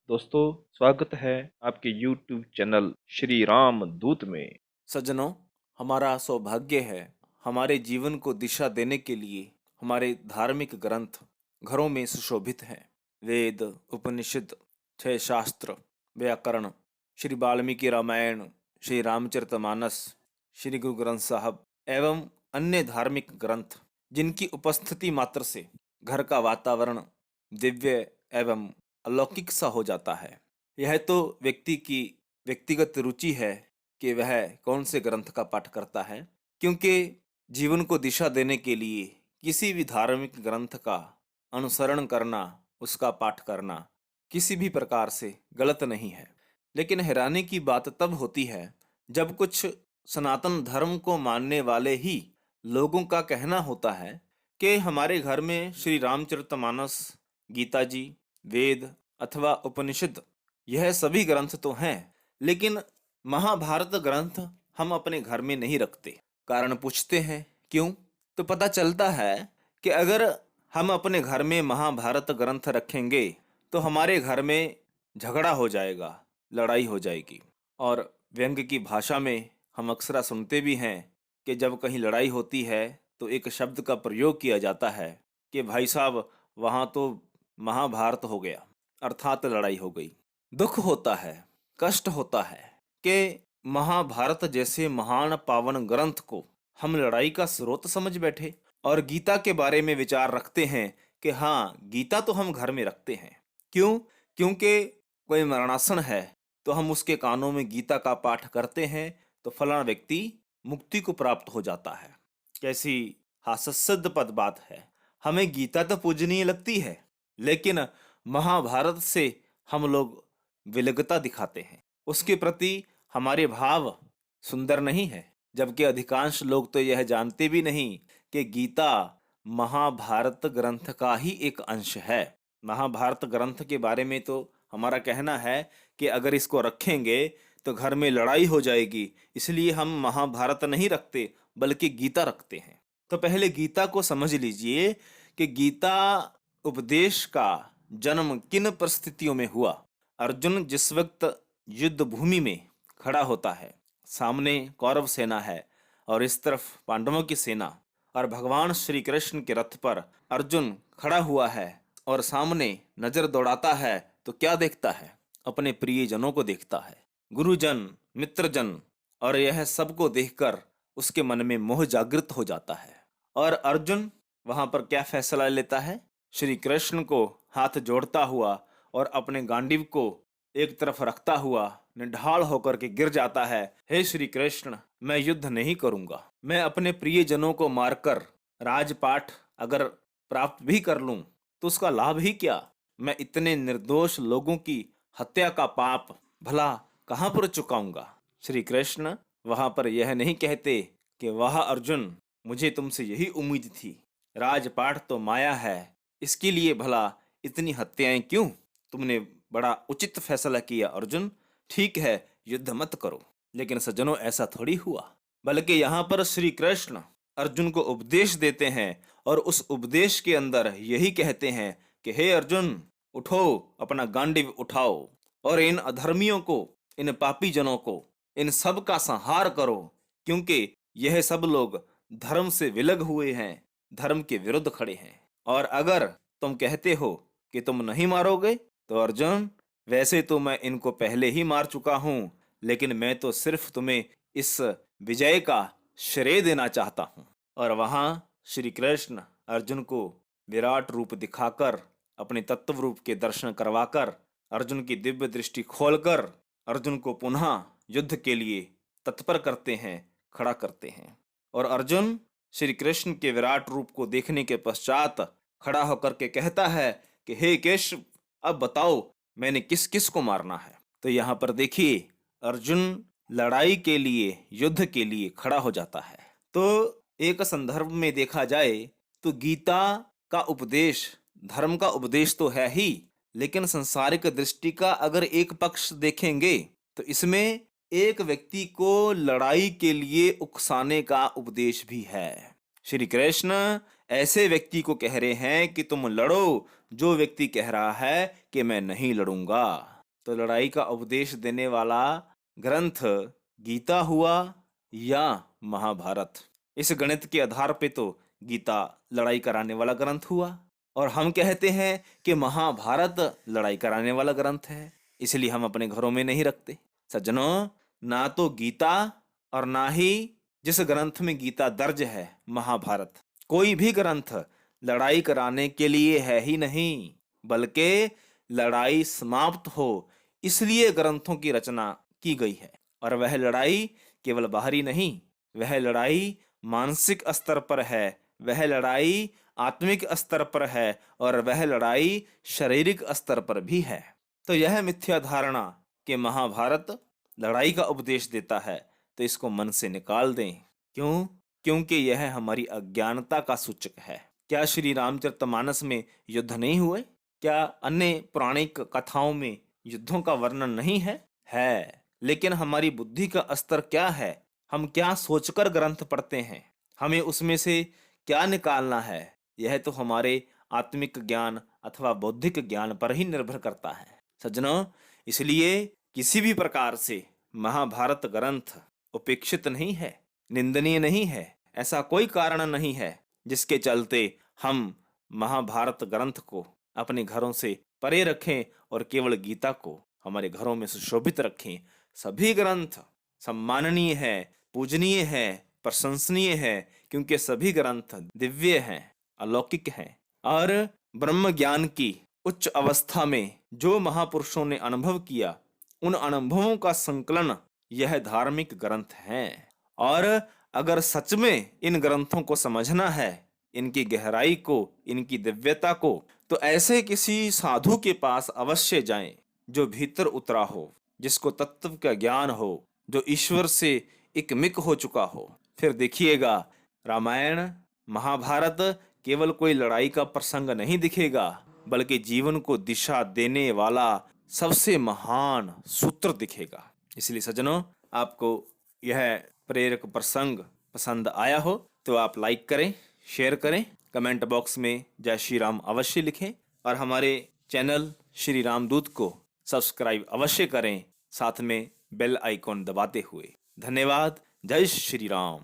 दोस्तों, स्वागत है आपके YouTube चैनल श्री राम दूत में। सज्जनों, हमारा सौभाग्य है हमारे जीवन को दिशा देने के लिए हमारे धार्मिक ग्रंथ घरों में सुशोभित हैं। वेद, उपनिषद, छह शास्त्र, व्याकरण, श्री वाल्मीकि रामायण, श्री रामचरितमानस, श्री गुरु ग्रंथ साहब एवं अन्य धार्मिक ग्रंथ जिनकी उपस्थिति मात्र से घर का वातावरण दिव्य एवं अलौकिक सा हो जाता है। यह तो व्यक्ति की व्यक्तिगत रुचि है कि वह कौन से ग्रंथ का पाठ करता है, क्योंकि जीवन को दिशा देने के लिए किसी भी धार्मिक ग्रंथ का अनुसरण करना, उसका पाठ करना किसी भी प्रकार से गलत नहीं है। लेकिन हैरानी की बात तब होती है जब कुछ सनातन धर्म को मानने वाले ही लोगों का कहना होता है कि हमारे घर में श्री रामचरितमानस, गीता जी, वेद अथवा उपनिषद यह सभी ग्रंथ तो हैं, लेकिन महाभारत ग्रंथ हम अपने घर में नहीं रखते। कारण पूछते हैं क्यों? तो पता चलता है कि अगर हम अपने घर में महाभारत ग्रंथ रखेंगे तो हमारे घर में झगड़ा हो जाएगा, लड़ाई हो जाएगी। और व्यंग की भाषा में हम अक्सर सुनते भी हैं कि जब कहीं लड़ाई होती है तो एक शब्द का प्रयोग किया जाता है कि भाई साहब वहाँ तो महाभारत हो गया, अर्थात लड़ाई हो गई। दुख होता है, कष्ट होता है कि महाभारत जैसे महान पावन ग्रंथ को हम लड़ाई का स्रोत समझ बैठे और गीता के बारे में विचार रखते हैं कि हाँ, गीता तो हम घर में रखते हैं। क्यों? क्योंकि कोई मरणासन है तो हम उसके कानों में गीता का पाठ करते हैं तो फलाना व्यक्ति मुक्ति को प्राप्त हो जाता है। कैसी हास्यास्पद पद बात है। हमें गीता तो पूजनीय लगती है, लेकिन महाभारत से हम लोग विलगता दिखाते हैं, उसके प्रति हमारे भाव सुंदर नहीं है। जबकि अधिकांश लोग तो यह जानते भी नहीं कि गीता महाभारत ग्रंथ का ही एक अंश है। महाभारत ग्रंथ के बारे में तो हमारा कहना है कि अगर इसको रखेंगे तो घर में लड़ाई हो जाएगी, इसलिए हम महाभारत नहीं रखते बल्कि गीता रखते हैं। तो पहले गीता को समझ लीजिए कि गीता उपदेश का जन्म किन परिस्थितियों में हुआ। अर्जुन जिस वक्त युद्ध भूमि में खड़ा होता है, सामने कौरव सेना है और इस तरफ पांडवों की सेना, और भगवान श्री कृष्ण के रथ पर अर्जुन खड़ा हुआ है और सामने नजर दौड़ाता है तो क्या देखता है? अपने प्रियजनों को देखता है, गुरुजन, मित्रजन, और यह सबको देखकर उसके मन में मोह जागृत हो जाता है। और अर्जुन वहां पर क्या फैसला लेता है? श्री कृष्ण को हाथ जोड़ता हुआ और अपने गांडीव को एक तरफ रखता हुआ निढाल होकर के गिर जाता है। हे श्री कृष्ण, मैं युद्ध नहीं करूंगा। मैं अपने प्रियजनों को मारकर राजपाट अगर प्राप्त भी कर लूं तो उसका लाभ ही क्या? मैं इतने निर्दोष लोगों की हत्या का पाप भला कहां पर चुकाऊंगा? श्री कृष्ण वहां पर यह नहीं कहते कि वाह अर्जुन, मुझे तुमसे यही उम्मीद थी, राजपाट तो माया है, इसके लिए भला इतनी हत्याएं क्यों? तुमने बड़ा उचित फैसला किया अर्जुन, ठीक है, युद्ध मत करो। लेकिन सज्जनों, ऐसा थोड़ी हुआ, बल्कि यहाँ पर श्री कृष्ण अर्जुन को उपदेश देते हैं और उस उपदेश के अंदर यही कहते हैं कि हे अर्जुन, उठो, अपना गांडीव उठाओ और इन अधर्मियों को, इन पापी जनों को, इन सब का संहार करो, क्योंकि यह सब लोग धर्म से विलग हुए हैं, धर्म के विरुद्ध खड़े हैं। और अगर तुम कहते हो कि तुम नहीं मारोगे तो अर्जुन, वैसे तो मैं इनको पहले ही मार चुका हूं, लेकिन मैं तो सिर्फ तुम्हें इस विजय का श्रेय देना चाहता हूं। और वहां श्री कृष्ण अर्जुन को विराट रूप दिखाकर, अपने तत्व रूप के दर्शन करवाकर, अर्जुन की दिव्य दृष्टि खोलकर अर्जुन को पुनः युद्ध के लिए तत्पर करते हैं, खड़ा करते हैं। और अर्जुन श्री कृष्ण के विराट रूप को देखने के पश्चात खड़ा होकर के कहता है कि हे केशव, अब बताओ मैंने किस किस को मारना है? तो यहाँ पर देखिए, अर्जुन लड़ाई के लिए, युद्ध के लिए खड़ा हो जाता है। तो एक संदर्भ में देखा जाए तो गीता का उपदेश धर्म का उपदेश तो है ही, लेकिन संसारिक दृष्टि का अगर एक पक्ष देखेंगे तो इसमें एक व्यक्ति को लड़ाई के लिए उकसाने का उपदेश भी है। श्री कृष्ण ऐसे व्यक्ति को कह रहे हैं कि तुम लड़ो जो व्यक्ति कह रहा है कि मैं नहीं लड़ूंगा। तो लड़ाई का उपदेश देने वाला ग्रंथ गीता हुआ या महाभारत। इस गणित के आधार पे तो गीता लड़ाई कराने वाला ग्रंथ हुआ और हम कहते हैं कि महाभारत लड़ाई कराने वाला ग्रंथ है, इसलिए हम अपने घरों में नहीं रखते। सज्जनों, ना तो गीता और ना ही जिस ग्रंथ में गीता दर्ज है महाभारत, कोई भी ग्रंथ लड़ाई कराने के लिए है ही नहीं, बल्कि लड़ाई समाप्त हो इसलिए ग्रंथों की रचना की गई है। और वह लड़ाई केवल बाहरी नहीं, वह लड़ाई मानसिक स्तर पर है, वह लड़ाई आत्मिक स्तर पर है और वह लड़ाई शारीरिक स्तर पर भी है। तो यह मिथ्या धारणा कि महाभारत लड़ाई का उपदेश देता है, तो इसको मन से निकाल दें। क्यों? क्योंकि यह हमारी अज्ञानता का सूचक है। क्या श्री रामचरितमानस में युद्ध नहीं हुए? क्या अन्य पौराणिक कथाओं में युद्धों का वर्णन नहीं है? है, लेकिन हमारी बुद्धि का स्तर क्या है? हम क्या सोचकर ग्रंथ पढ़ते हैं? हमें उसमें से क्या निकालना है? यह तो हमारे आत्मिक ज्ञान अथवा बौद्धिक ज्ञान पर ही निर्भर करता है। सज्जनों, इसलिए किसी भी प्रकार से महाभारत ग्रंथ उपेक्षित नहीं है, निंदनीय नहीं है। ऐसा कोई कारण नहीं है जिसके चलते हम महाभारत ग्रंथ को अपने घरों से परे रखें और केवल गीता को हमारे घरों में सुशोभित रखें। सभी ग्रंथ सम्माननीय है, पूजनीय है, प्रशंसनीय है, क्योंकि सभी ग्रंथ दिव्य हैं, अलौकिक हैं और ब्रह्म ज्ञान की उच्च अवस्था में जो महापुरुषों ने अनुभव किया, उन अनुभवों का संकलन यह धार्मिक ग्रंथ हैं। और अगर सच में इन ग्रंथों को समझना है, इनकी गहराई को, इनकी दिव्यता को, तो ऐसे किसी साधु के पास अवश्य जाएं जो भीतर उतरा हो, जिसको तत्व का ज्ञान हो, जो ईश्वर से एकमिक हो चुका हो। फिर देखिएगा, रामायण महाभारत केवल कोई लड़ाई का प्रसंग नहीं दिखेगा, बल्कि जीवन को दिशा देने वाला सबसे महान सूत्र दिखेगा। इसलिए सज्जनों, आपको यह प्रेरक प्रसंग पसंद आया हो तो आप लाइक करें, शेयर करें, कमेंट बॉक्स में जय श्री राम अवश्य लिखें और हमारे चैनल श्री रामदूत को सब्सक्राइब अवश्य करें, साथ में बेल आइकॉन दबाते हुए। धन्यवाद। जय श्री राम।